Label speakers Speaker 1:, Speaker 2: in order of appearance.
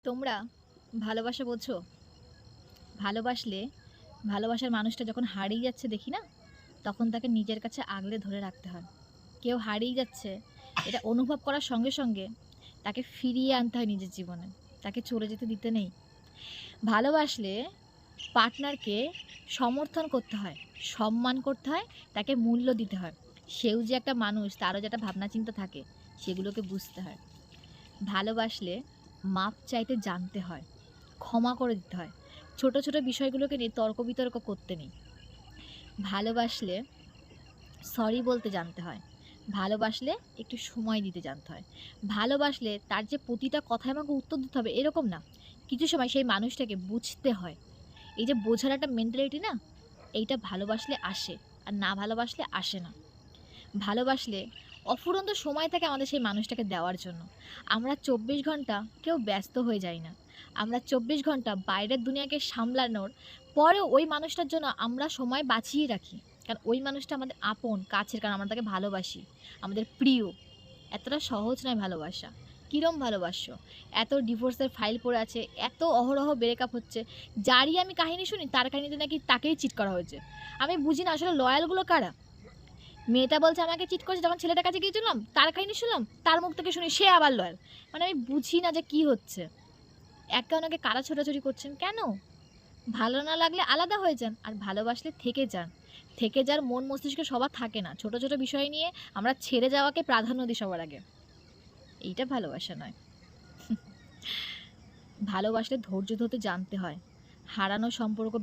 Speaker 1: তোমরা ভালোবাসা বোঝো? ভালোবাসলে ভালোবাসার মানুষটা যখন হারিয়ে যাচ্ছে দেখি না, তখন তাকে নিজের কাছে আগলে ধরে রাখতে হয়। কেউ হারিয়ে যাচ্ছে এটা অনুভব করার সঙ্গে, সঙ্গে তাকে ফিরিয়ে আনতে হয় নিজের জীবনে। তাকে চলে যেতে দিতে নেই। ভালোবাসলে পার্টনারকে সমর্থন করতে হয়, সম্মান করতে হয়, তাকে মূল্য দিতে হয়। সেও যে একটা মানুষ, তারও যে একটা ভাবনা চিন্তা থাকে, সেগুলোকে বুঝতে হয়। ভালোবাসলে মাপ চাইতে জানতে হয়, ক্ষমা করে দিতে হয়। ছোট, ছোট বিষয়গুলোকে নিয়ে তর্ক-বিতর্ক করতে নেই। ভালোবাসলে সরি বলতে জানতে হয়। ভালোবাসলে একটু সময় দিতে জানতে হয়। ভালোবাসলে তার যে প্রতিটা কথায় আমাকে উত্তর দিতে হবে এরকম না। কিছু সময় সেই মানুষটাকে বুঝতে হয়। এই যে বোঝার একটা মেন্টালিটি না, এইটা ভালোবাসলে আসে। আর না ভালোবাসলে আসে না। ভালোবাসলে অফুরন্ত সময় থাকে আমাদের সেই মানুষটাকে দেওয়ার জন্য। আমরা ২৪ ঘন্টা কেউ ব্যস্ত হয়ে যাই না। আমরা ২৪ ঘন্টা বাইরের দুনিয়াকে সামলানোর পরেও ওই মানুষটার জন্য আমরা সময় বাঁচিয়ে রাখি। কারণ ওই মানুষটা আমাদের আপন, কাছের, কারণ আমরা তাকে ভালোবাসি। আমাদের প্রিয়। এতটা সহজ নয় ভালোবাসা। কিরম ভালোবাসছো? এত ডিভোর্সের ফাইল পড়ে আছে, এত অহরহ ব্রেকআপ হচ্ছে। যারই আমি কাহিনী শুনি তার কাহিনীতে নাকি তাকেই চিট করা হয়েছে। আমি বুঝি না আসলে লয়াল গুলো কারা? মেয়েটা বলছে আমাকে চিট করেছে, যখন ছেলেটার কাছে গিয়েছিলাম তার কাহিনী শুনলাম, তার মুখ থেকে শুনি সে আবার লয়াল। মানে আমি বুঝি না যে কি হচ্ছে। একে অন্যকে কারা ছোটাছুটি করছেন কেন? ভালো না লাগলে আলাদা হয়ে যান, আর ভালোবাসলে থেকে যান। থেকে যার মন মস্তিষ্ক সবার থাকে না। ছোট ছোট বিষয় নিয়ে আমরা ছেড়ে যাওয়াকে প্রাধান্য দিই সবার আগে। এইটা ভালোবাসা নয়। ভালোবাসলে ধৈর্য ধরতে জানতে হয়। হারানো সম্পর্ক